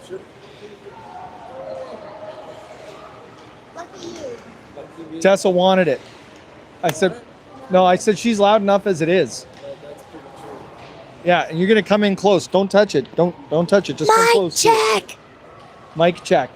Sure. Lucky you. Tessa wanted it. I said, no, I said she's loud enough as it is. That's pretty true. Yeah, and you're gonna come in close. Don't touch it. Don't touch it. Just come close. Check. Mic check.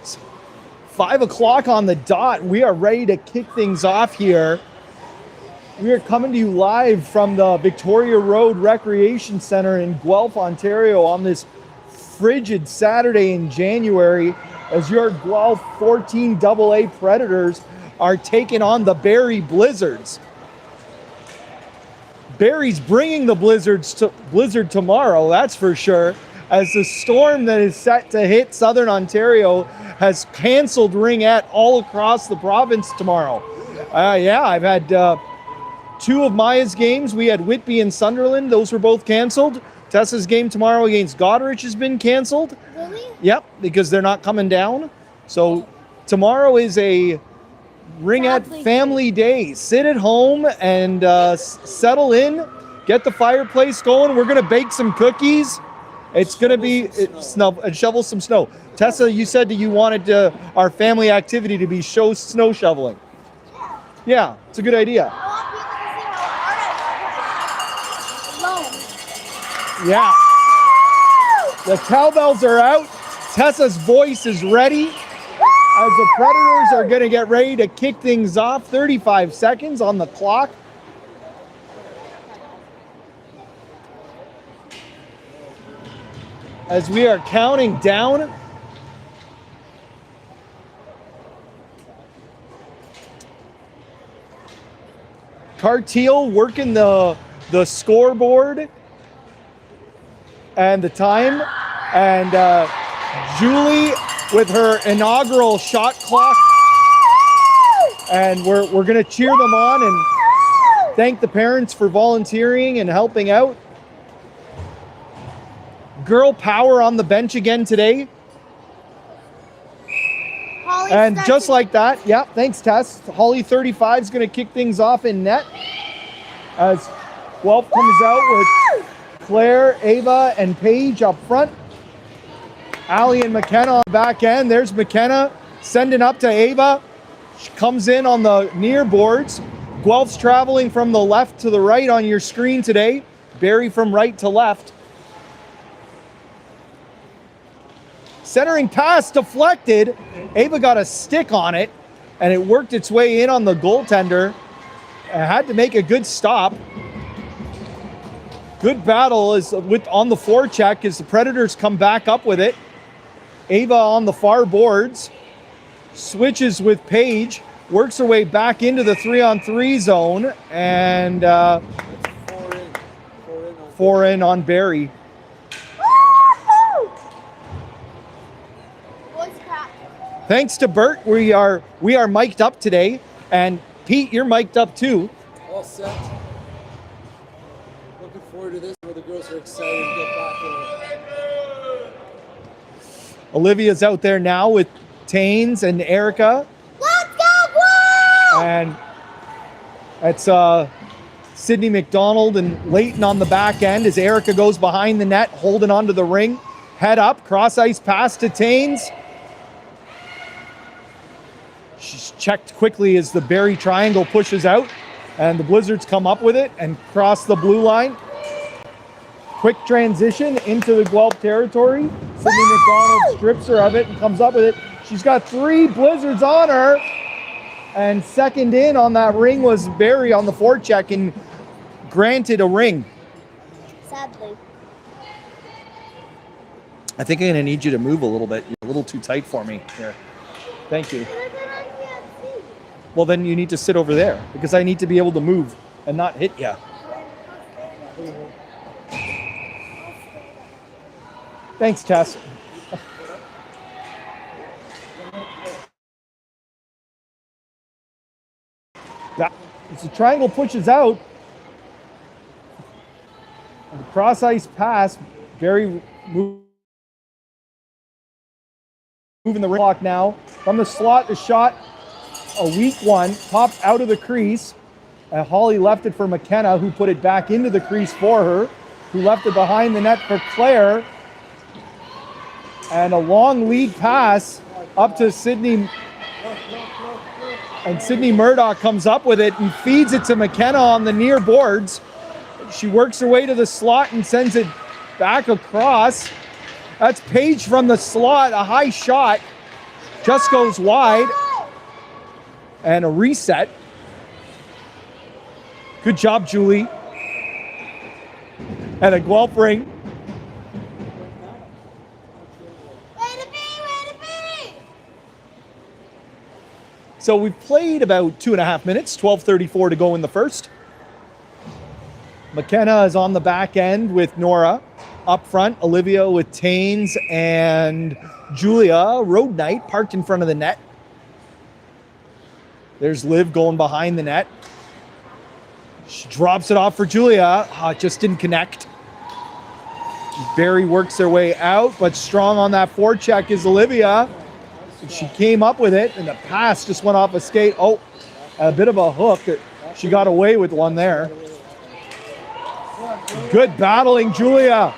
It's 5 o'clock on the dot. We are ready to kick things off here. We are coming to you live from the Victoria Road Recreation Center in Guelph, Ontario on this frigid Saturday in January as your Guelph 14AA Predators are taking on the Barrie Blizzards. Barrie's bringing the blizzard tomorrow, that's for sure, as the storm that is set to hit Southern Ontario has canceled ringette all across the province tomorrow. Yeah, I've had 2 of Maya's games. We had Whitby and Sunderland. Those were both canceled. Tessa's game tomorrow against Goderich has been canceled. Really? Yep, because they're not coming down. So tomorrow is a ringette family day. Sit at home and settle in. Get the fireplace going. We're going to bake some cookies. It's going to be and shovel some snow. Tessa, you said that you wanted our family activity to be snow shoveling. Yeah, it's a good idea. I want people to see how hard I work alone. Yeah. The cowbells are out. Tessa's voice is ready. As the Predators are going to get ready to kick things off. 35 seconds on the clock. As we are counting down. Cartiel working the scoreboard and the time. And Julie with her inaugural shot clock. And we're going to cheer them on and thank the parents for volunteering and helping out. Girl power on the bench again today. Holly And starts just like that, yeah, thanks Tess. Holly 35 is going to kick things off in net. As Guelph comes out with Claire, Ava, and Paige up front. Allie and McKenna on the back end. There's McKenna sending up to Ava. She comes in on the near boards. Guelph's traveling from the left to the right on your screen today. Barrie from right to left. Centering pass deflected. Ava got a stick on it, and it worked its way in on the goaltender. Had to make a good stop. Good battle is on the forecheck as the Predators come back up with it. Ava on the far boards. Switches with Paige. Works her way back into the 3-on-3 zone. And 4 in on Barrie. Thanks to Bert, we are mic'd up today, and Pete, you're mic'd up too. All set. Looking forward to this, where the girls are excited to get back in. Olivia's out there now with Taines and Erica. Let's go, Guelph! And it's Sydney McDonald and Leighton on the back end as Erica goes behind the net, holding onto the ring. Head up, cross ice pass to Taines. She's checked quickly as the Barrie triangle pushes out, and the Blizzards come up with it and cross the blue line. Quick transition into the Guelph territory. Sydney McDonald strips her of it and comes up with it. She's got 3 Blizzards on her, and second in on that ring was Barrie on the forecheck and granted a ring. Sadly. I think I'm going to need you to move a little bit. You're a little too tight for me here. Thank you. Well, then you need to sit over there because I need to be able to move and not hit you. Thanks, Tess. As the triangle pushes out, the cross ice pass, Barrie moving the clock now. From the slot, the shot, a weak one, popped out of the crease. Holly left it for McKenna, who put it back into the crease for her, who left it behind the net for Claire. And a long lead pass up to Sydney. And Sydney Murdoch comes up with it and feeds it to McKenna on the near boards. She works her way to the slot and sends it back across. That's Page from the slot, a high shot. Just goes wide. And a reset. Good job, Julie. And a Guelph ring. So we've played about 2.5 minutes, 12:34 to go in the first. McKenna is on the back end with Nora. Up front, Olivia with Taines and Julia. Road Knight parked in front of the net. There's Liv going behind the net. She drops it off for Julia. It just didn't connect. Barrie works their way out, but strong on that forecheck is Olivia. She came up with it, and the pass just went off a skate. Oh, a bit of a hook. She got away with one there. Good battling, Julia.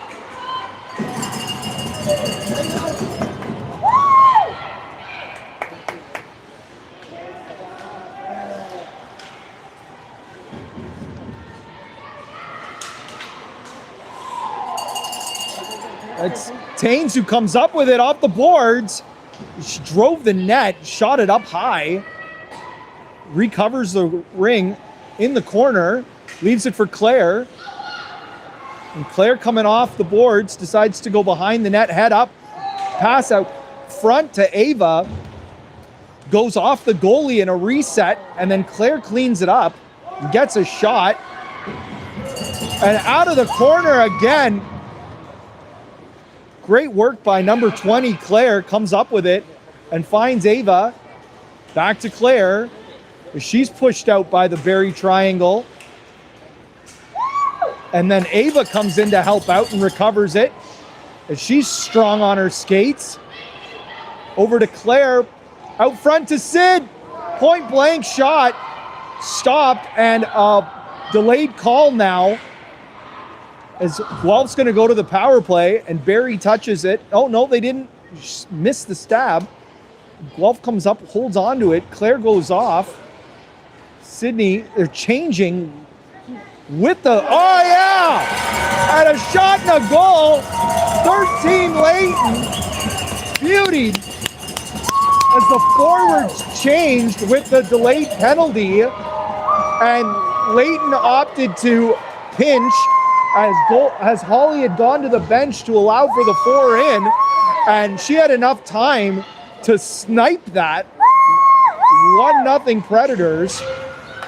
It's Taines who comes up with it off the boards. She drove the net, shot it up high, recovers the ring in the corner, leaves it for Claire. And Claire coming off the boards, decides to go behind the net, head up, pass out front to Ava, goes off the goalie in a reset, and then Claire cleans it up, gets a shot, and out of the corner again. Great work by number 20, Claire, comes up with it and finds Ava. Back to Claire. She's pushed out by the Barrie triangle. And then Ava comes in to help out and recovers it. And she's strong on her skates. Over to Claire. Out front to Sid. Point blank shot. Stopped and a delayed call now. As Guelph's going to go to the power play, and Barrie touches it. Oh, no, they didn't miss the stab. Guelph comes up, holds on to it. Claire goes off. Sydney, they're changing with the... Oh, yeah! And a shot and a goal. 13 Leighton. Beauty. As the forwards changed with the delayed penalty, and Leighton opted to pinch as Holly had gone to the bench to allow for the 4-in, and she had enough time to snipe that. 1-0 Predators.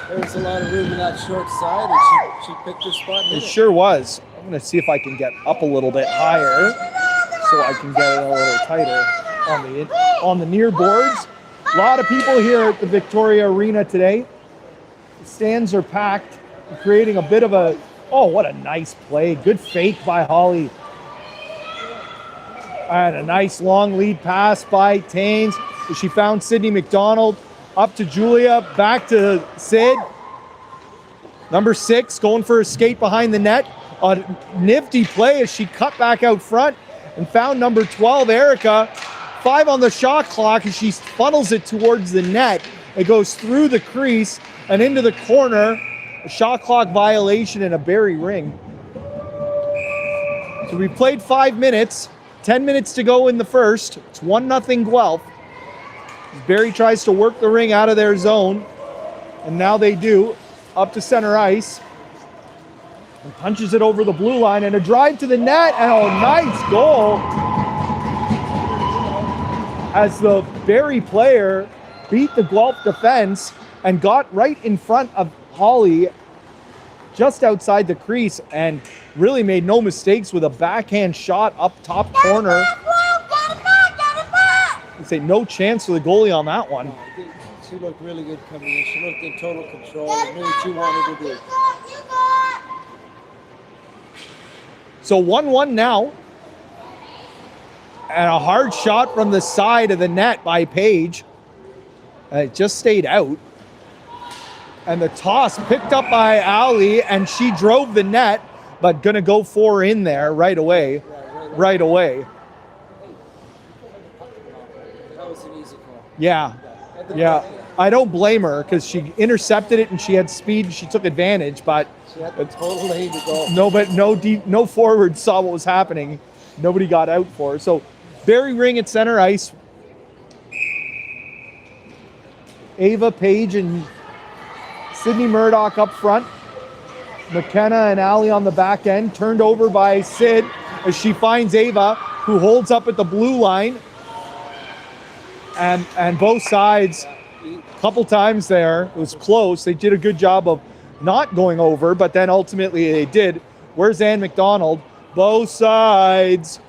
There was a lot of room in that short side, and she picked her spot. It sure was. I'm going to see if I can get up a little bit higher so I can get it a little tighter on the near boards. A lot of people here at the Victoria Arena today. The stands are packed, creating a bit of a... Oh, what a nice play. Good fake by Holly. And a nice long lead pass by Taines. She found Sydney McDonald. Up to Julia. Back to Sid. Number 6 going for a skate behind the net. A nifty play as she cut back out front and found number 12, Erica. 5 on the shot clock as she funnels it towards the net. It goes through the crease and into the corner. A shot clock violation and a Barrie ring. So we played 5 minutes, 10 minutes to go in the first. It's 1-0 Guelph. Barrie tries to work the ring out of their zone, and now they do. Up to center ice. And punches it over the blue line, and a drive to the net, and a nice goal. As the Barrie player beat the Guelph defense and got right in front of Holly. just outside the crease and really made no mistakes with a backhand shot up top corner. I'd say no chance for the goalie on that one. No, she looked really good coming in. She looked in total control and knew what she wanted to do. So 1-1 now. And a hard shot from the side of the net by Page. It just stayed out. And the toss picked up by Ali, and she drove the net, but gonna go 4 in there right away. Right away. That was an easy call. Yeah. Yeah. I don't blame her because she intercepted it and she had speed. She took advantage, but She had the total lane to go. no forward saw what was happening. Nobody got out for her. So Barrie Ring at center ice. Ava, Page, and Sydney Murdoch up front. McKenna and Ali on the back end. Turned over by Sid as she finds Ava, who holds up at the blue line. And both sides, a couple times there, it was close. They did a good job of not going over, but then ultimately they did. Where's Ann McDonald? Both sides.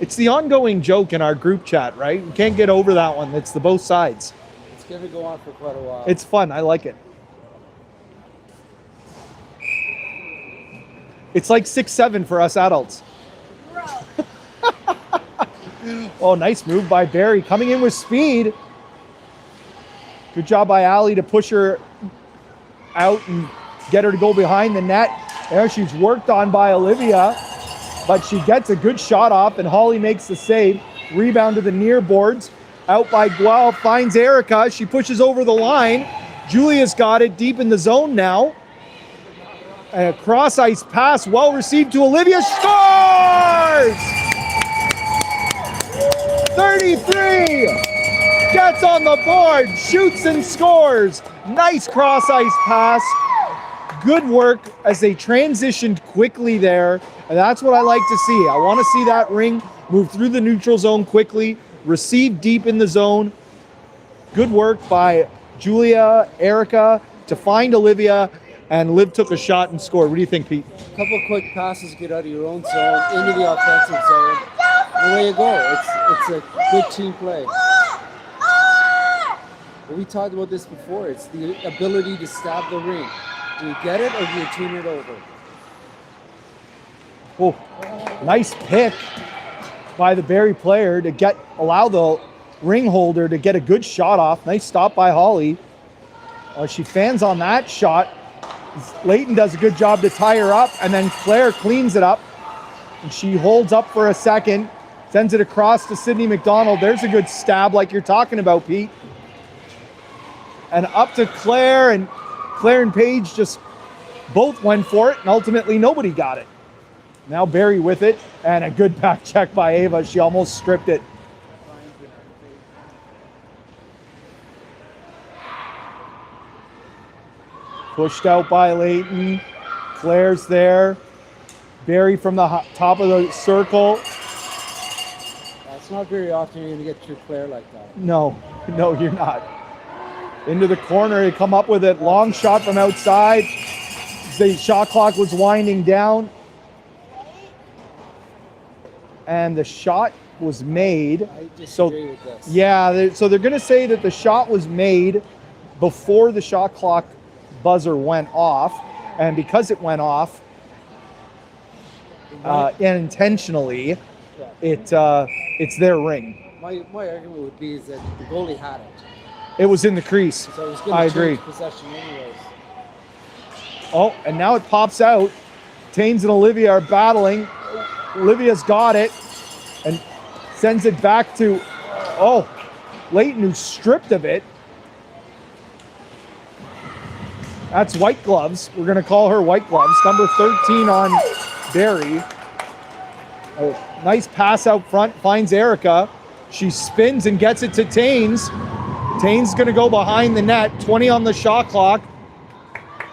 It's the ongoing joke in our group chat, right? We can't get over that one. It's the both sides. It's going to go on for quite a while. It's fun. I like it. It's like 6-7 for us adults. Oh, nice move by Barrie. Coming in with speed. Good job by Ali to push her out and get her to go behind the net. There, she's worked on by Olivia, but she gets a good shot off, and Holly makes the save. Rebound to the near boards. Out by Guelph, finds Erica. She pushes over the line. Julia's got it deep in the zone now. And a cross ice pass, well received to Olivia. Scores! 33! Gets on the board, shoots and scores. Nice cross ice pass. Good work as they transitioned quickly there. And that's what I like to see. I want to see that ring move through the neutral zone quickly, receive deep in the zone. Good work by Julia, Erica to find Olivia, and Liv took a shot and scored. What do you think, Pete? A couple quick passes, get out of your own zone, into the offensive zone. Away you go. It's a good team play. We talked about this before. It's the ability to stab the ring. Do you get it or do you tune it over? Oh, nice pick by the Barrie player to allow the ring holder to get a good shot off. Nice stop by Holly. She fans on that shot. Leighton does a good job to tie her up, and then Claire cleans it up. And she holds up for a second, sends it across to Sydney McDonald. There's a good stab like you're talking about, Pete. And up to Claire, and Claire and Paige just both went for it, and ultimately nobody got it. Now Barrie with it, and a good back check by Ava. She almost stripped it. Pushed out by Leighton. Claire's there. Barrie from the top of the circle. It's not very often you're going to get through Claire like that. No, you're not. Into the corner, they come up with it. Long shot from outside. The shot clock was winding down. And the shot was made. I disagree with this. Yeah, so they're going to say that the shot was made before the shot clock buzzer went off. And because it went off, and intentionally, it's their ring. My argument would be is that the goalie had it. It was in the crease. So it was going I to agree. change possession anyways. Oh, and now it pops out. Taines and Olivia are battling. Olivia's got it and sends it back to, Leighton, who's stripped of it. That's White Gloves. We're going to call her White Gloves. Number 13 on Barrie. A nice pass out front, finds Erica. She spins and gets it to Taines. Taines going to go behind the net. 20 on the shot clock.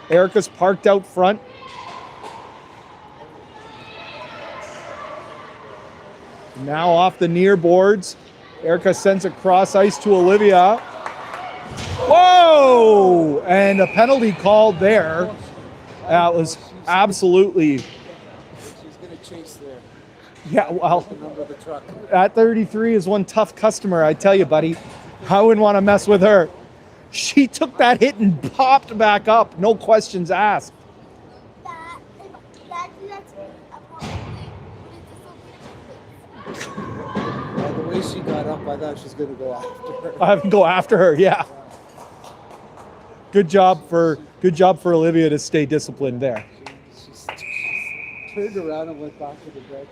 Erica's parked out front. Now off the near boards. Erica sends a cross ice to Olivia. Whoa! And a penalty called there. That was absolutely, She's gonna chase there. yeah, well, The number of the truck. that 33 is one tough customer, I tell you, buddy. I wouldn't want to mess with her. She took that hit and popped back up, no questions asked. The way she got up, I thought she was gonna go after her. I have to go after her, yeah. Good job for Olivia to stay disciplined there. She's turned around and went back to the bench.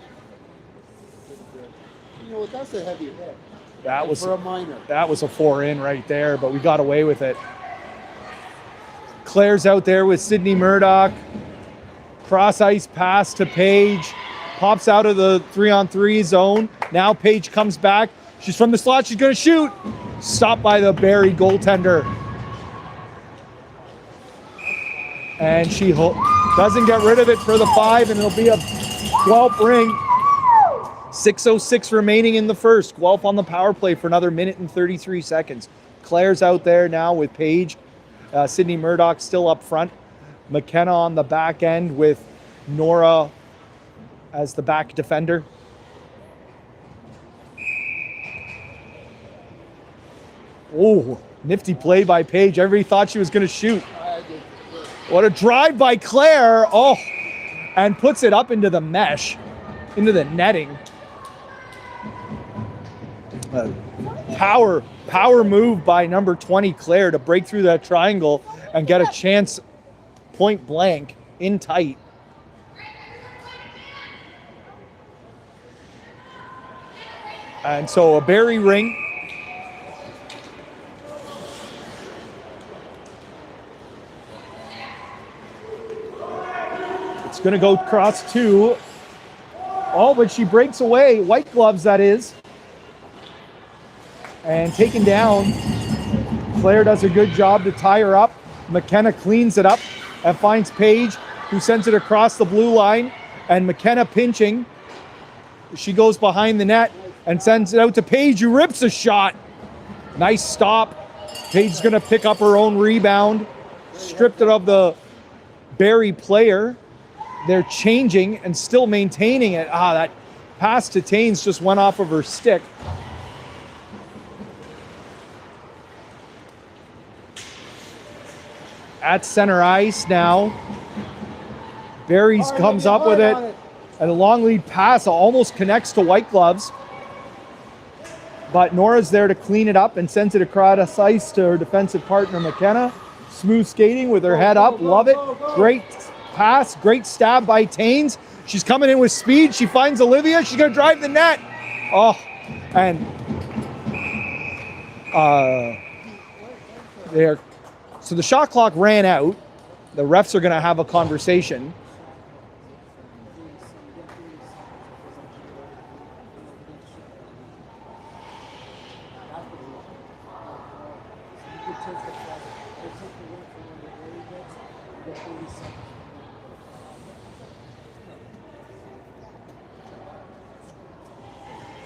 You know, that's a heavy hit. That was For a minor. That was a 4-in right there, but we got away with it. Claire's out there with Sydney Murdoch. Cross ice pass to Paige. Pops out of the 3-on-3 zone. Now Paige comes back. She's from the slot. She's going to shoot. Stopped by the Barrie goaltender. And she doesn't get rid of it for the 5, and it'll be a Guelph ring. 6:06 remaining in the first. Guelph on the power play for another minute and 33 seconds. Claire's out there now with Paige. Sydney Murdoch still up front. McKenna on the back end with Nora as the back defender. Oh, nifty play by Paige. Everybody thought she was going to shoot. What a drive by Claire. Oh, and puts it up into the mesh, into the netting. Power move by number 20, Claire, to break through that triangle and get a chance point blank in tight. And so a Barrie ring. It's going to go across 2. Oh, but she breaks away. White gloves, that is. And taken down. Claire does a good job to tie her up. McKenna cleans it up and finds Paige, who sends it across the blue line. And McKenna pinching. She goes behind the net and sends it out to Paige, who rips a shot. Nice stop. Paige's going to pick up her own rebound. Stripped it of the Barrie player. They're changing and still maintaining it. That pass to Taines just went off of her stick. At center ice now. Barrie's comes up with it. And a long lead pass almost connects to White Gloves. But Nora's there to clean it up and sends it across ice to her defensive partner, McKenna. Smooth skating with her head up. Love it. Great pass. Great stab by Taines. She's coming in with speed. She finds Olivia. She's going to drive the net. Oh, and there. So the shot clock ran out. The refs are going to have a conversation.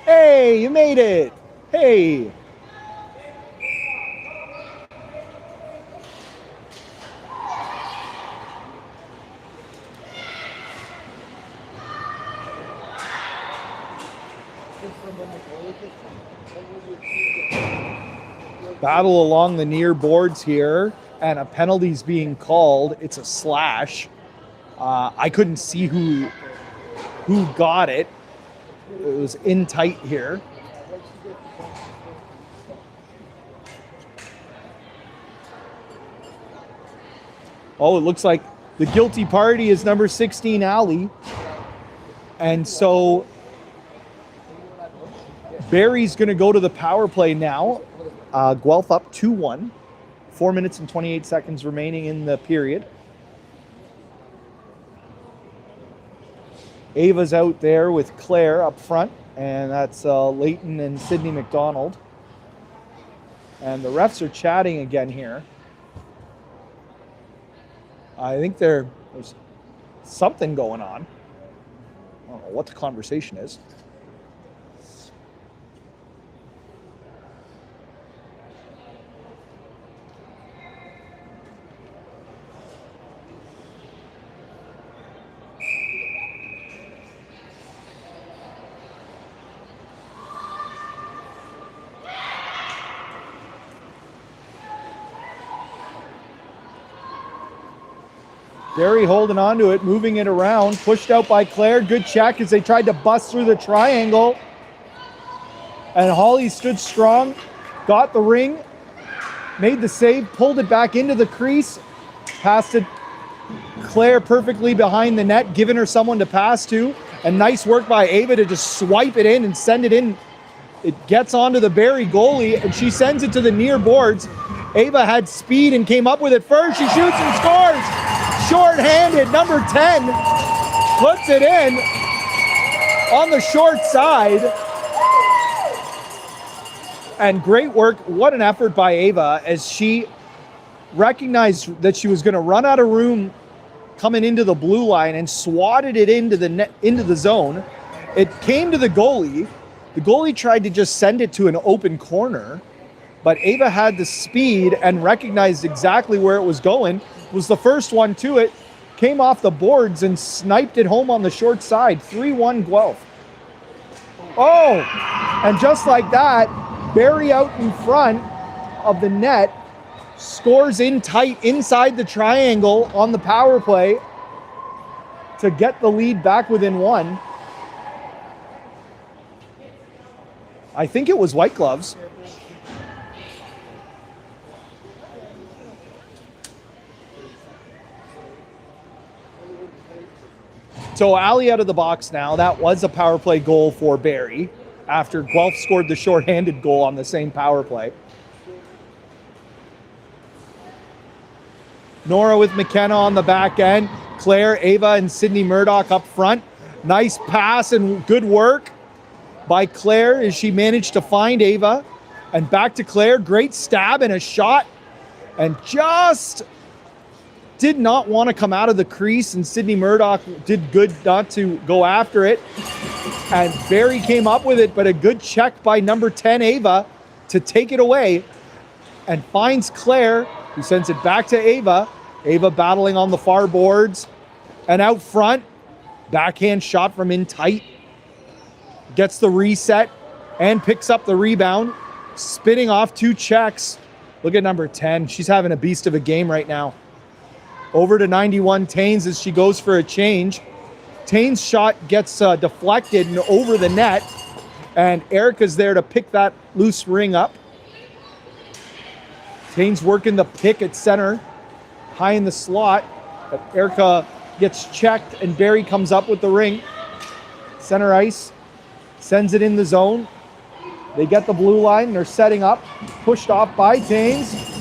Hey, you made it. Hey. Battle along the near boards here, and a penalty's being called. It's a slash. I couldn't see who got it. It was in tight here. Oh, it looks like the guilty party is number 16, Ali. And so Barrie's going to go to the power play now. Guelph up 2-1. 4 minutes and 28 seconds remaining in the period. Ava's out there with Claire up front, and that's Leighton and Sydney McDonald. And the refs are chatting again here. I think there's something going on. I don't know what the conversation is. Barrie holding on to it, moving it around, pushed out by Claire. Good check as they tried to bust through the triangle. And Holly stood strong, got the ring, made the save, pulled it back into the crease, passed it Claire perfectly behind the net, giving her someone to pass to. And nice work by Ava to just swipe it in and send it in. It gets onto the Barrie goalie, and she sends it to the near boards. Ava had speed and came up with it first. She shoots and scores. Short-handed, number 10 puts it in on the short side. And great work. What an effort by Ava as she recognized that she was going to run out of room coming into the blue line and swatted it into the net, into the zone. It came to the goalie. The goalie tried to just send it to an open corner, but Ava had the speed and recognized exactly where it was going. Was the first one to it, came off the boards and sniped it home on the short side. 3-1 Guelph. Oh, and just like that, Barrie out in front of the net, scores in tight inside the triangle on the power play to get the lead back within one. I think it was white gloves. So Ali out of the box now. That was a power play goal for Barrie after Guelph scored the shorthanded goal on the same power play. Nora with McKenna on the back end. Claire, Ava, and Sydney Murdoch up front. Nice pass and good work by Claire as she managed to find Ava. And back to Claire. Great stab and a shot. And just did not want to come out of the crease, and Sydney Murdoch did good not to go after it. And Barrie came up with it, but a good check by number 10, Ava, to take it away. And finds Claire, who sends it back to Ava. Ava battling on the far boards. And out front, backhand shot from in tight. Gets the reset and picks up the rebound. Spinning off two checks. Look at number 10. She's having a beast of a game right now. Over to 91 Taines as she goes for a change. Taines' shot gets deflected and over the net. And Erica's there to pick that loose ring up. Taines working the pick at center. High in the slot. But Erica gets checked and Barrie comes up with the ring. Center ice. Sends it in the zone. They get the blue line. They're setting up. Pushed off by Taines.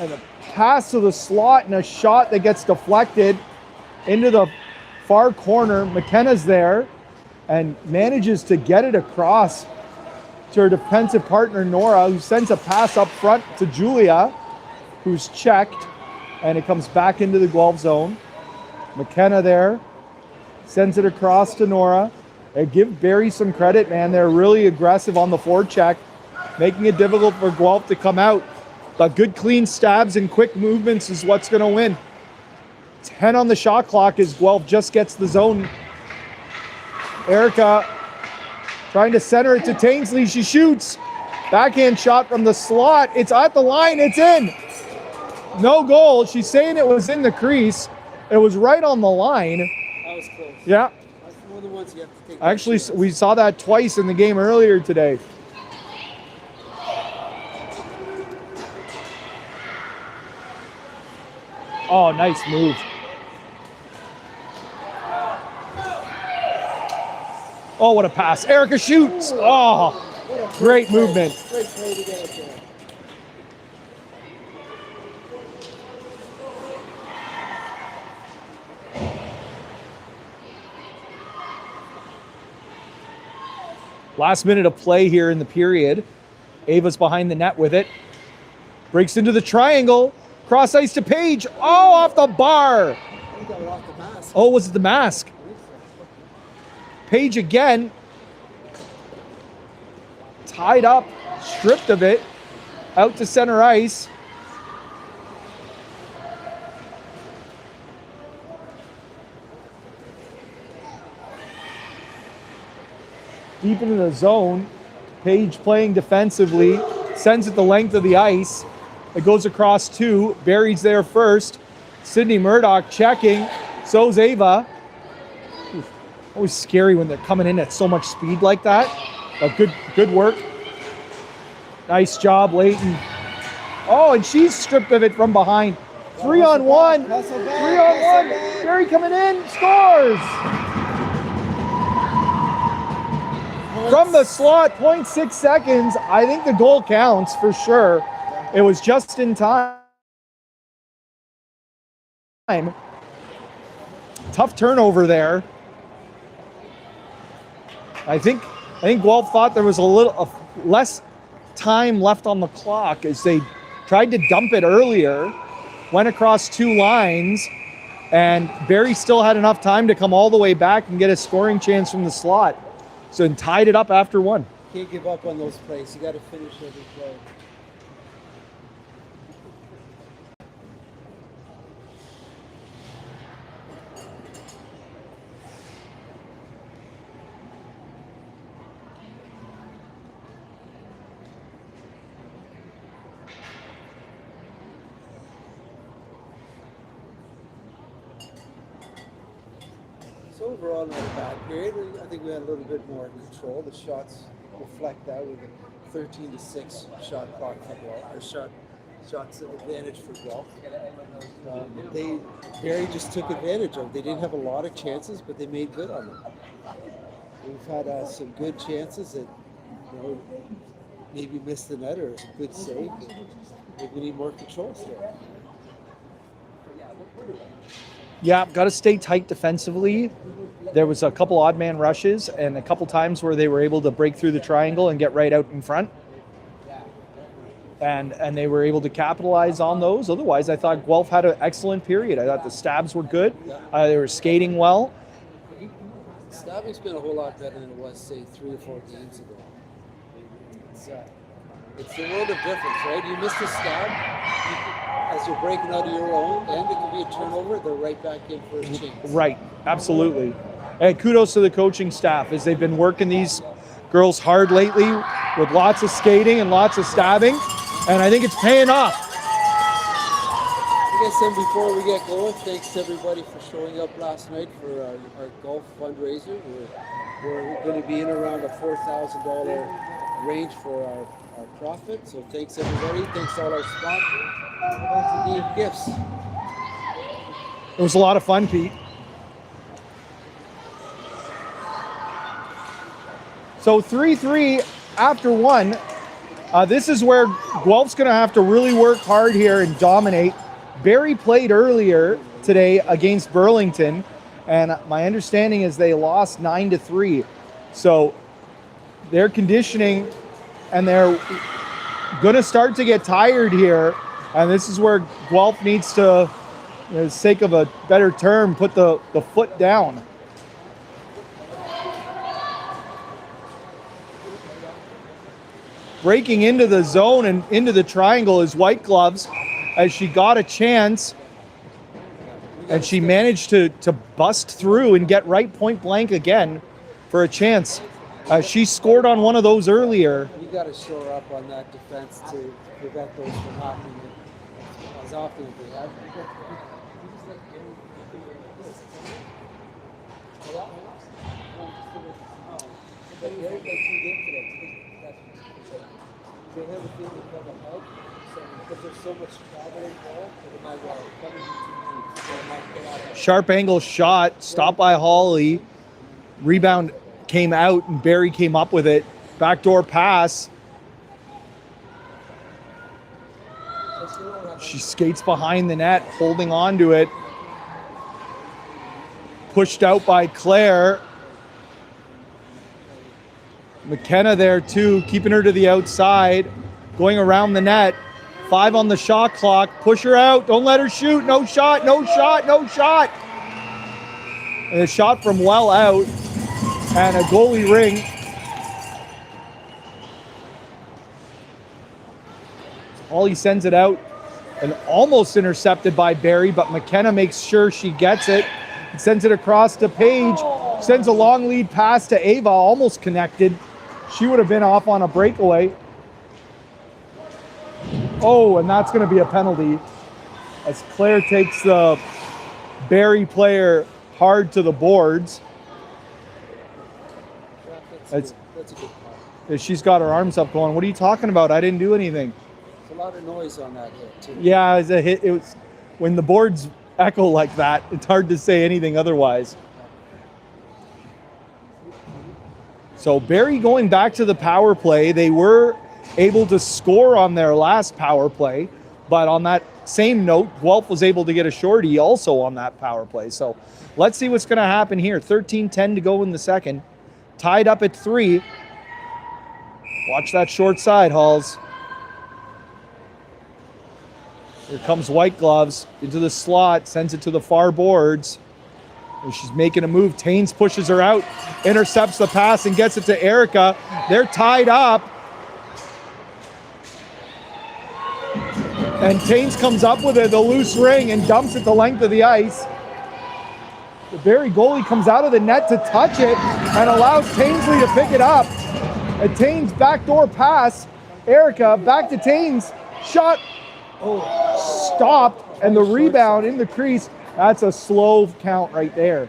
And a pass to the slot and a shot that gets deflected into the far corner. McKenna's there and manages to get it across to her defensive partner, Nora, who sends a pass up front to Julia, who's checked, and it comes back into the Guelph zone. McKenna there, sends it across to Nora. They give Barrie some credit, man. They're really aggressive on the forecheck, making it difficult for Guelph to come out. But good clean stabs and quick movements is what's going to win. 10 on the shot clock as Guelph just gets the zone. Erica trying to center it to Tainsley. She shoots. Backhand shot from the slot. It's at the line. It's in. No goal. She's saying it was in the crease. It was right on the line. That was close. Yeah. That's one of the ones you have to take. Actually, we saw that twice in the game earlier today. Oh, nice move. Oh, what a pass. Erica shoots. Oh, great movement. Great play to get it there. Last minute of play here in the period. Ava's behind the net with it. Breaks into the triangle. Cross ice to Page. Oh, off the bar. I think that was off the mask. Oh, was it the mask? Page again. Tied up, stripped of it. Out to center ice. Deep into the zone. Page playing defensively. Sends it the length of the ice. It goes across 2. Barrie's there first. Sydney Murdoch checking. So's Ava. Oof. Always scary when they're coming in at so much speed like that. But good work. Nice job, Leighton. Oh, and she's stripped of it from behind. 3-on-1. 3-on-1. Barrie coming in. Scores. From the slot, 0.6 seconds. I think the goal counts for sure. It was just in time. Tough turnover there. I think Guelph thought there was a little less time left on the clock as they tried to dump it earlier, went across 2 lines, and Barrie still had enough time to come all the way back and get a scoring chance from the slot. So and tied it up after 1. Can't give up on those plays. You got to finish every play. So overall, not a bad period. I think we had a little bit more control. The shots reflect that with a 13-6 shot clock for Guelph, or shots advantage for Guelph. Barrie just took advantage of. They didn't have a lot of chances, but they made good on them. We've had some good chances that maybe missed the net or a good save. Maybe we need more control still. Yeah, got to stay tight defensively. There was a couple odd man rushes and a couple times where they were able to break through the triangle and get right out in front. And they were able to capitalize on those. Otherwise, I thought Guelph had an excellent period. I thought the stabs were good. They were skating well. Stabbing's been a whole lot better than it was, say, 3 or 4 games ago. It's the world of difference, right? You miss the stab as you're breaking out of your own, and it can be a turnover. They're right back in for a chance. Right, absolutely. And kudos to the coaching staff as they've been working these girls hard lately with lots of skating and lots of stabbing, and I think it's paying off. I guess then before we get going, thanks to everybody for showing up last night for our golf fundraiser. We're going to be in around a $4,000 range for our profit. So thanks everybody. Thanks to all our sponsors. Thanks to Dave Gifts. It was a lot of fun, Pete. So 3-3 after 1. This is where Guelph's going to have to really work hard here and dominate. Barrie played earlier today against Burlington, and my understanding is they lost 9-3. So their conditioning, and they're going to start to get tired here. And this is where Guelph needs to, for the sake of a better term, put the foot down. Breaking into the zone and into the triangle is White Gloves as she got a chance. And she managed to bust through and get right point blank again for a chance. She scored on one of those earlier. You got to shore up on that defense to prevent those from happening as often as they have. They have a feeling of a help, because there's so much travel involved, it might well come into Sharp angle shot, stopped by Holly. Rebound came out and Barrie came up with it. Backdoor pass. She skates behind the net, holding on to it. Pushed out by Claire. McKenna there too, keeping her to the outside, going around the net. 5 on the shot clock. Push her out. Don't let her shoot. No shot, no shot, no shot. And a shot from well out. And a goalie ring. Holly sends it out and almost intercepted by Barrie, but McKenna makes sure she gets it. And sends it across to Paige. Sends a long lead pass to Ava, almost connected. She would have been off on a breakaway. Oh, and that's going to be a penalty as Claire takes the Barrie player hard to the boards. That's a good call. She's got her arms up going, what are you talking about? I didn't do anything. There's a lot of noise on that hit, too. Yeah, it was a hit. It was when the boards echo like that, it's hard to say anything otherwise. So Barrie going back to the power play. They were able to score on their last power play, but on that same note, Guelph was able to get a shorty also on that power play. So let's see what's going to happen here. 13-10 to go in the second. Tied up at 3. Watch that short side, Halls. Here comes White Gloves into the slot, sends it to the far boards. And she's making a move. Taines pushes her out, intercepts the pass and gets it to Erica. They're tied up. And Taines comes up with it, the loose ring, and dumps it the length of the ice. The Barrie goalie comes out of the net to touch it and allows Tainsley to pick it up. A Taines backdoor pass. Erica back to Taines. Shot stopped, and the rebound in the crease. That's a slow count right there.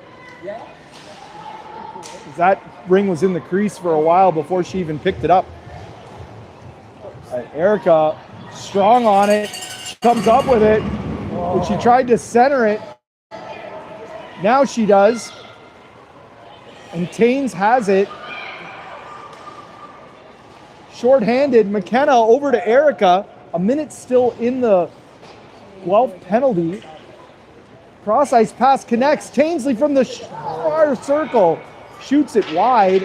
That ring was in the crease for a while before she even picked it up. Erica strong on it, comes up with it, but she tried to center it. Now she does. And Taines has it. Short-handed, McKenna over to Erica. A minute still in the Guelph penalty. Cross-ice pass connects. Tainsley from the far circle shoots it wide.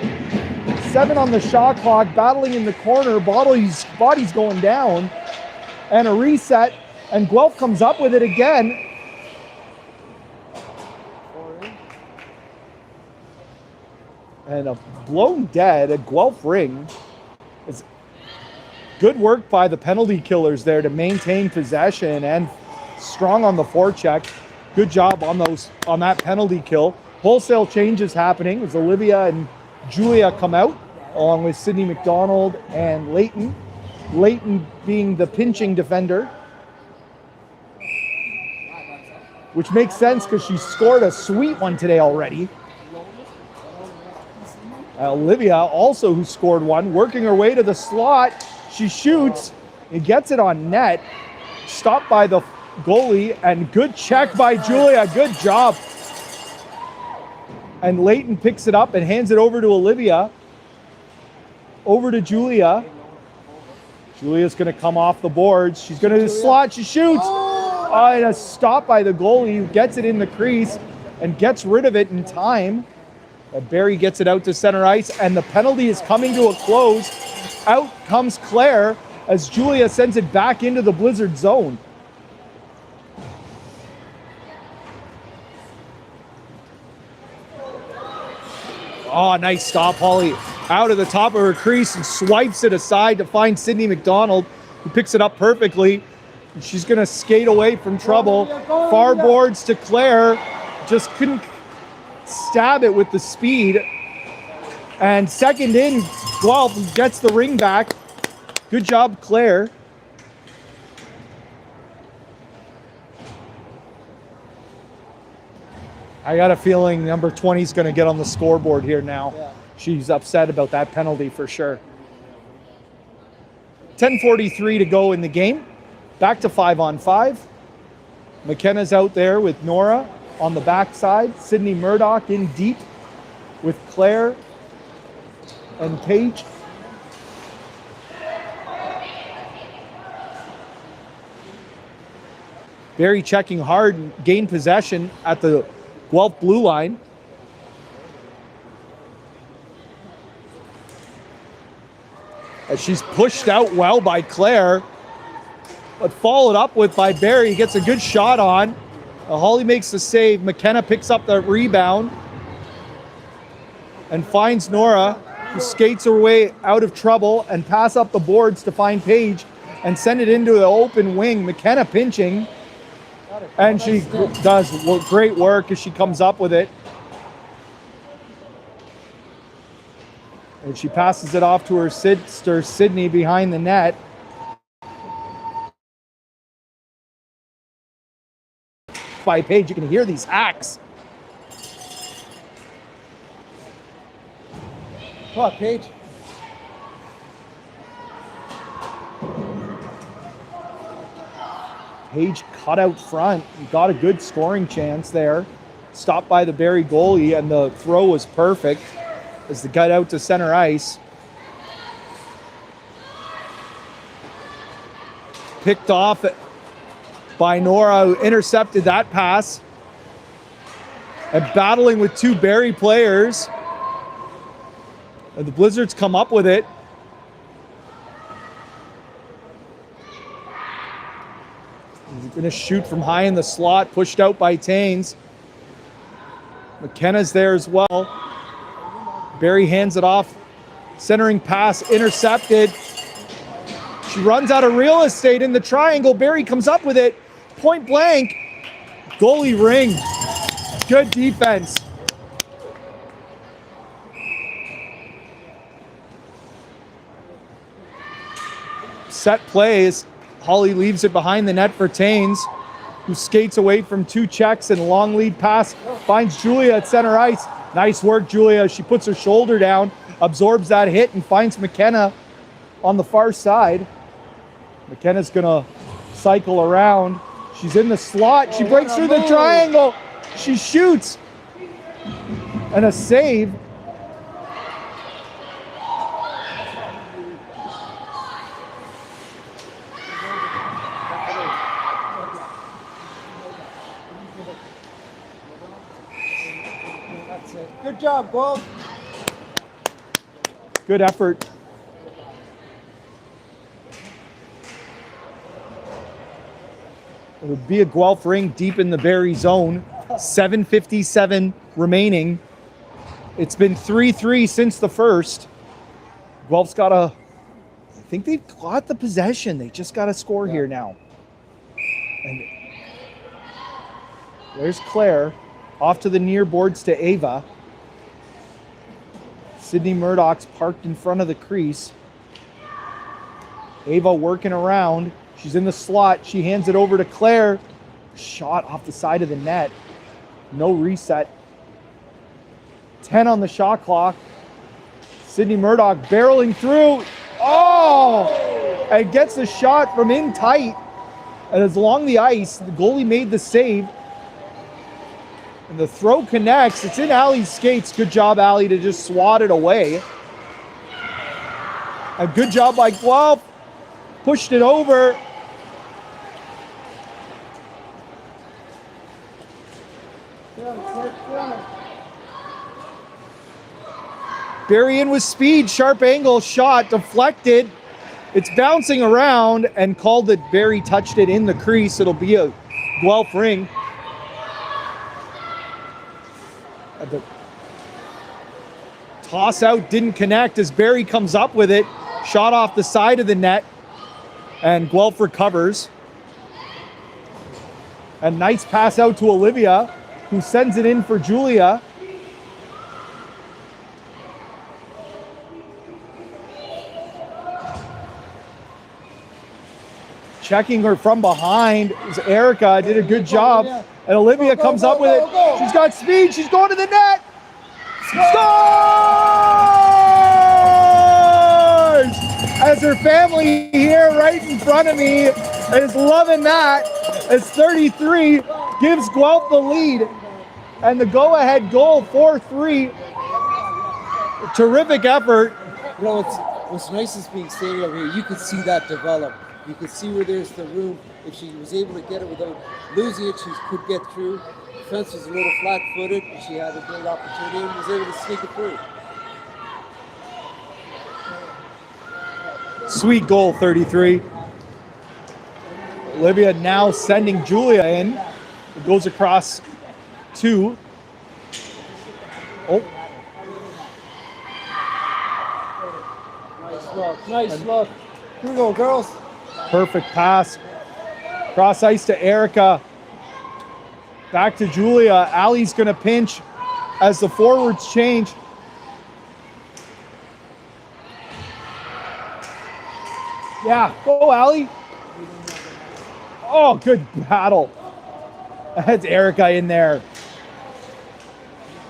7 on the shot clock, battling in the corner. Body's going down. And a reset. And Guelph comes up with it again. And a blown dead, a Guelph ring. It's good work by the penalty killers there to maintain possession and strong on the forecheck. Good job on that penalty kill. Wholesale changes happening as Olivia and Julia come out, along with Sydney McDonald and Leighton. Leighton being the pinching defender, which makes sense because she scored a sweet one today already. Olivia also, who scored one, working her way to the slot. She shoots and gets it on net. Stopped by the goalie, and good check by Julia. Good job. And Leighton picks it up and hands it over to Olivia. Over to Julia. Julia's going to come off the boards. She's going to the slot. She shoots. And a stop by the goalie, who gets it in the crease and gets rid of it in time. Barrie gets it out to center ice, and the penalty is coming to a close. Out comes Claire as Julia sends it back into the Blizzard zone. Oh, nice stop, Holly. Out of the top of her crease and swipes it aside to find Sydney McDonald, who picks it up perfectly. She's going to skate away from trouble. Far boards to Claire. Just couldn't stab it with the speed. And second in, Guelph gets the ring back. Good job, Claire. I got a feeling number 20 is going to get on the scoreboard here now. Yeah. She's upset about that penalty for sure. 10:43 to go in the game. Back to 5-on-5. McKenna's out there with Nora on the backside. Sydney Murdoch in deep with Claire and Paige. Barrie checking hard and gained possession at the Guelph blue line. As she's pushed out well by Claire, but followed up with by Barrie. Gets a good shot on. Holly makes the save. McKenna picks up the rebound and finds Nora, who skates her way out of trouble and pass up the boards to find Paige and send it into the open wing. McKenna pinching, and she does great work as she comes up with it. And she passes it off to her sister, Sydney, behind the net. blocked by Page. You can hear these hacks. Come on, Paige. Page cut out front. He got a good scoring chance there. Stopped by the Barrie goalie, and the throw was perfect as the cut out to center ice. Picked off by Nora, who intercepted that pass. And battling with two Barrie players. And the Blizzards come up with it. He's going to shoot from high in the slot, pushed out by Taines. McKenna's there as well. Barrie hands it off. Centering pass intercepted. She runs out of real estate in the triangle. Barrie comes up with it. Point blank. Goalie ring. Good defense. Set plays. Holly leaves it behind the net for Taines, who skates away from two checks and long lead pass. Finds Julia at center ice. Nice work, Julia. She puts her shoulder down, absorbs that hit, and finds McKenna on the far side. McKenna's gonna cycle around. She's in the slot. She breaks through the triangle. She shoots. And a save. That's it. Good job, Guelph. Good effort. It would be a Guelph ring deep in the Barrie zone. 7:57 remaining. It's been 3-3 since the first. Guelph's got I think they've got the possession. They just got to score here now. And there's Claire. Off to the near boards to Ava. Sydney Murdoch's parked in front of the crease. Ava working around. She's in the slot. She hands it over to Claire. Shot off the side of the net. No reset. 10 on the shot clock. Sydney Murdoch barreling through. Oh! And gets the shot from in tight. And it's along the ice. The goalie made the save. And the throw connects. It's in Allie's skates. Good job, Allie, to just swat it away. A good job by Guelph. Pushed it over. Barrie in with speed, sharp angle, shot, deflected. It's bouncing around and called that Barrie touched it in the crease. It'll be a Guelph ring. The toss out didn't connect as Barrie comes up with it. Shot off the side of the net and Guelph recovers. A nice pass out to Olivia, who sends it in for Julia. Checking her from behind is Erica. Did a good job. And Olivia comes up with it. She's got speed. She's going to the net. Scores! As her family here right in front of me is loving that. As 33 gives Guelph the lead. And the go-ahead goal, 4-3. Terrific effort. You know, what's nice is being standing over here. You could see that develop. You could see where there's the room. If she was able to get it without losing it, she could get through. The fence was a little flat-footed, and she had a great opportunity and was able to sneak it through. Sweet goal, 33. Olivia now sending Julia in. It goes across 2. Oh. Nice look. Nice look. Here we go, girls. Perfect pass. Cross ice to Erica. Back to Julia. Allie's going to pinch as the forwards change. Yeah, go Allie. Oh, good battle. That's Erica in there.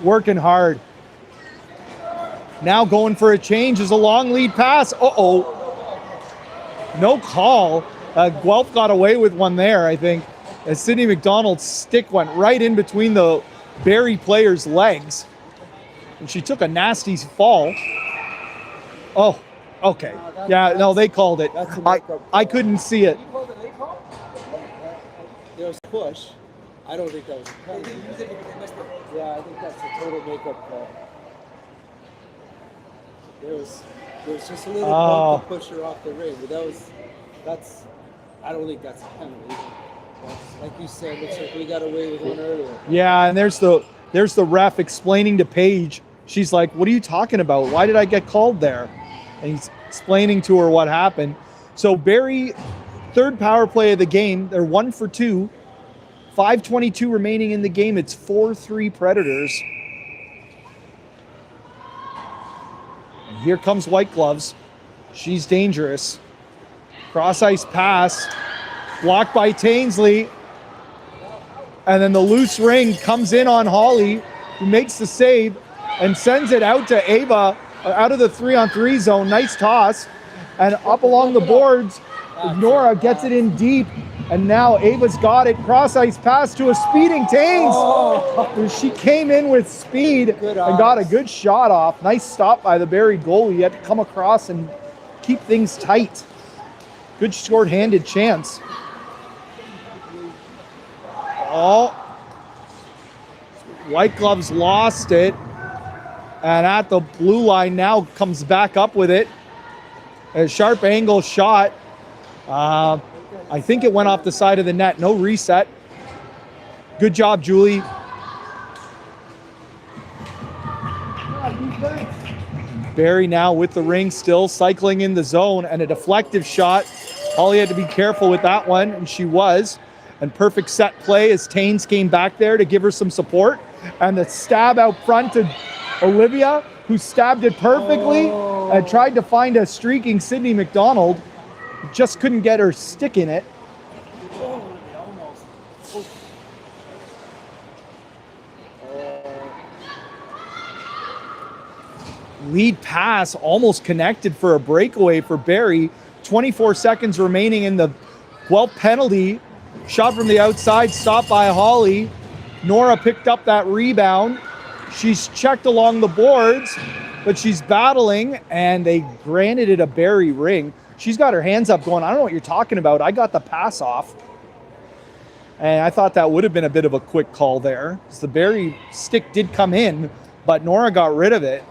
Working hard. Now going for a change is a long lead pass. Uh-oh. No call. Guelph got away with one there, I think. As Sydney McDonald's stick went right in between the Barrie player's legs. And she took a nasty fall. Oh, okay. Yeah, no, they called it. I couldn't see it. There was a push. I don't think that was a penalty. Yeah, I think that's a total makeup call. There was just a little bump to push her off the ring, but I don't think that's a penalty. Like you said, looks like we got away with one earlier. Yeah, and there's the ref explaining to Paige. She's like, "What are you talking about? Why did I get called there?" And he's explaining to her what happened. So Barrie, third power play of the game. They're 1 for 2. 5:22 remaining in the game. It's 4-3 Predators. And here comes White Gloves. She's dangerous. Cross ice pass. Blocked by Tainsley. And then the loose ring comes in on Holly, who makes the save and sends it out to Ava out of the 3-on-3 zone. Nice toss. And up along the boards, Nora gets it in deep. And now Ava's got it. Cross ice pass to a speeding Tains. She came in with speed and got a good shot off. Nice stop by the Barrie goalie. He had to come across and keep things tight. Good short-handed chance. Oh, White Gloves lost it. And at the blue line now comes back up with it. A sharp angle shot. I think it went off the side of the net. No reset. Good job, Julie. Barrie now with the ring, still cycling in the zone, and a deflective shot. Holly had to be careful with that one, and she was. And perfect set play as Tains came back there to give her some support. And the stab out front to Olivia, who stabbed it perfectly and tried to find a streaking Sydney McDonald. Just couldn't get her stick in it. Lead pass almost connected for a breakaway for Barrie. 24 seconds remaining in the Guelph penalty. Shot from the outside, stopped by Holly. Nora picked up that rebound. She's checked along the boards, but she's battling, and they granted it a Barrie ring. She's got her hands up going, I don't know what you're talking about. I got the pass off. And I thought that would have been a bit of a quick call there, because the Barrie stick did come in, but Nora got rid of it.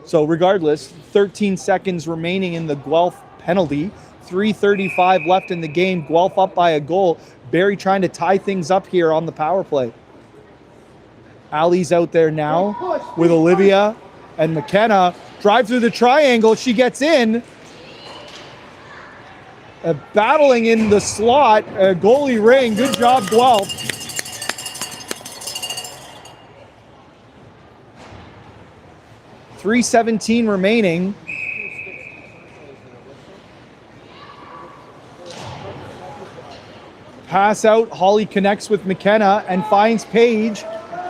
So regardless, 13 seconds remaining in the Guelph penalty. 3:35 left in the game. Guelph up by a goal. Barrie trying to tie things up here on the power play. Allie's out there now with Olivia and McKenna. Drive through the triangle. She gets in. Battling in the slot. Goalie ring. Good job, Guelph. .317 remaining. Pass out. Holly connects with McKenna and finds Paige.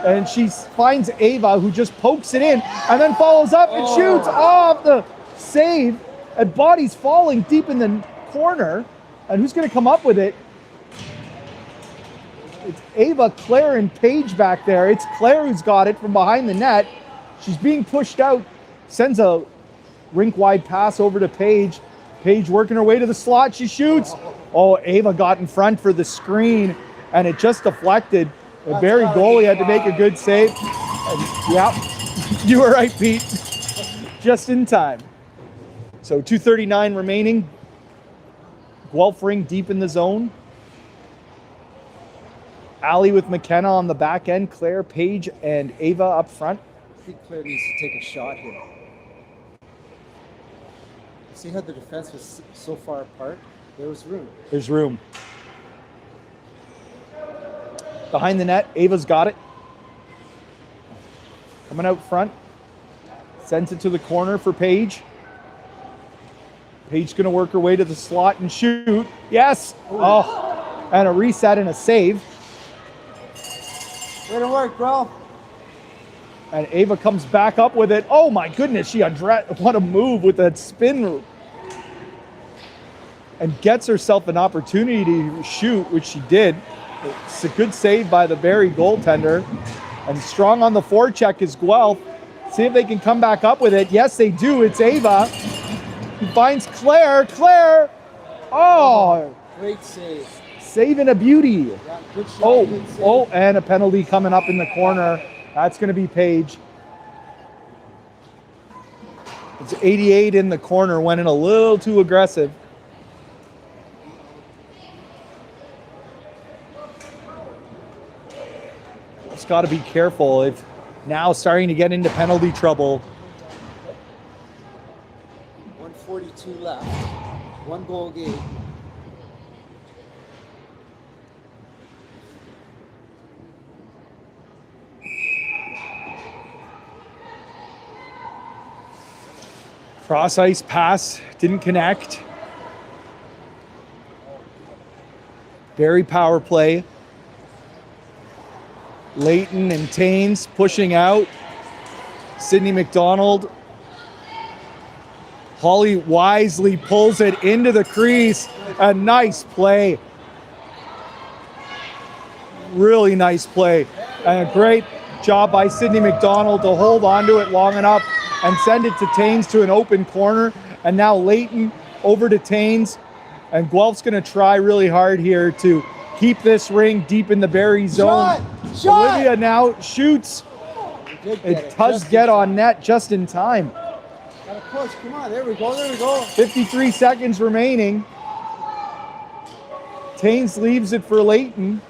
And she finds Ava, who just pokes it in and then follows up and shoots off the save. And body's falling deep in the corner. And who's going to come up with it? It's Ava, Claire, and Paige back there. It's Claire who's got it from behind the net. She's being pushed out. Sends a rink-wide pass over to Paige. Paige working her way to the slot. She shoots. Oh, Ava got in front for the screen, and it just deflected. The Barrie goalie had to make a good save. And, yeah, you were right, Pete. Just in time. So 2:39 remaining. Guelph ring deep in the zone. Allie with McKenna on the back end. Claire, Paige, and Ava up front. I think Claire needs to take a shot here. See how the defense was so far apart? There was room. There's room. Behind the net, Ava's got it. Coming out front. Sends it to the corner for Paige. Paige gonna work her way to the slot and shoot. Yes! Oh, and a reset and a save. Way to work, bro. And Ava comes back up with it. Oh my goodness, she undressed. What a move with that spin. And gets herself an opportunity to shoot, which she did. It's a good save by the Barrie goaltender. And strong on the forecheck is Guelph. See if they can come back up with it. Yes, they do. It's Ava. He finds Claire. Claire. Oh. Great save. Saving a beauty. Yeah, good shot, good save. Oh, and a penalty coming up in the corner. That's going to be Page. It's 88 in the corner. Went in a little too aggressive. Just got to be careful. If now starting to get into penalty trouble. 142 left. 1 goal game. Cross ice pass didn't connect. Barrie power play. Leighton and Taines pushing out. Sydney McDonald. Holly wisely pulls it into the crease. A nice play. Really nice play. And a great job by Sydney McDonald to hold onto it long enough and send it to Taines to an open corner. And now Leighton over to Taines. And Guelph's going to try really hard here to keep this ring deep in the Barrie zone. Shot! Olivia now shoots. It does get on net just in time. Gotta push. Come on. There we go. There we go. 53 seconds remaining. Taines leaves it for Leighton.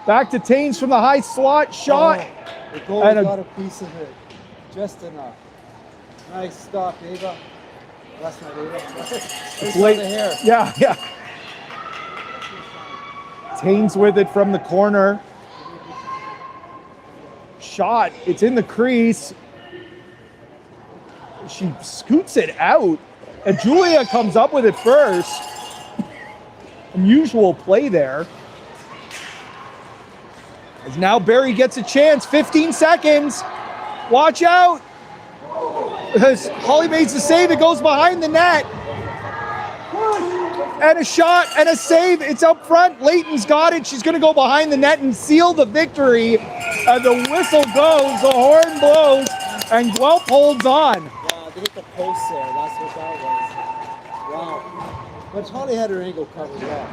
Back to Taines from the high slot. Shot. Oh, the goal And got a piece of it. Just enough. Nice stop, Ava. That's not Ava. It's late. the hair. Yeah. Taines with it from the corner. Shot. It's in the crease. She scoots it out. And Julia comes up with it first. Unusual play there. As now Barrie gets a chance. 15 seconds. Watch out. As Holly makes the save, it goes behind the net. And a shot and a save. It's up front. Leighton's got it. She's going to go behind the net and seal the victory. And the whistle goes, the horn blows, and Guelph holds on. Wow, they hit the post there. That's what that was. Wow. But Holly had her angle covered well.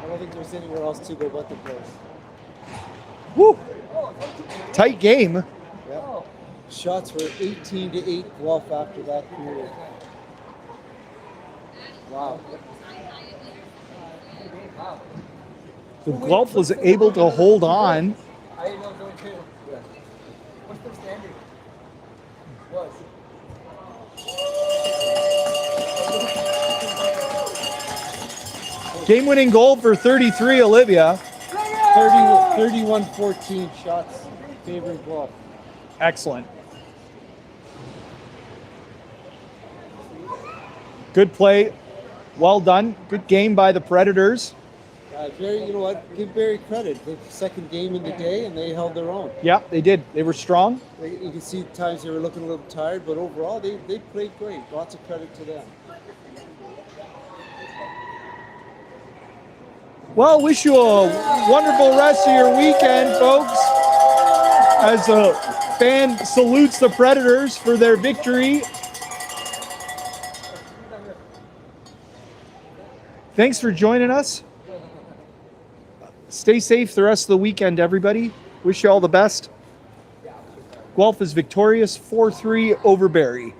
I don't think there's anywhere else to go but the post. Woo. Tight game. Yeah. Shots were 18-8 Guelph after that period. Wow. So Guelph was able to hold on. What's the standard? Game-winning goal for 33, Olivia. 31-14 shots favoring Guelph. Excellent. Good play. Well done. Good game by the Predators. Barrie, you know what? Give Barrie credit. The second game in the day, and they held their own. Yeah, they did. They were strong. You can see at times they were looking a little tired, but overall they played great. Lots of credit to them. Well, wish you a wonderful rest of your weekend, folks. As a fan salutes the Predators for their victory. Thanks for joining us. Stay safe the rest of the weekend, everybody. Wish you all the best. Guelph is victorious 4-3 over Barrie.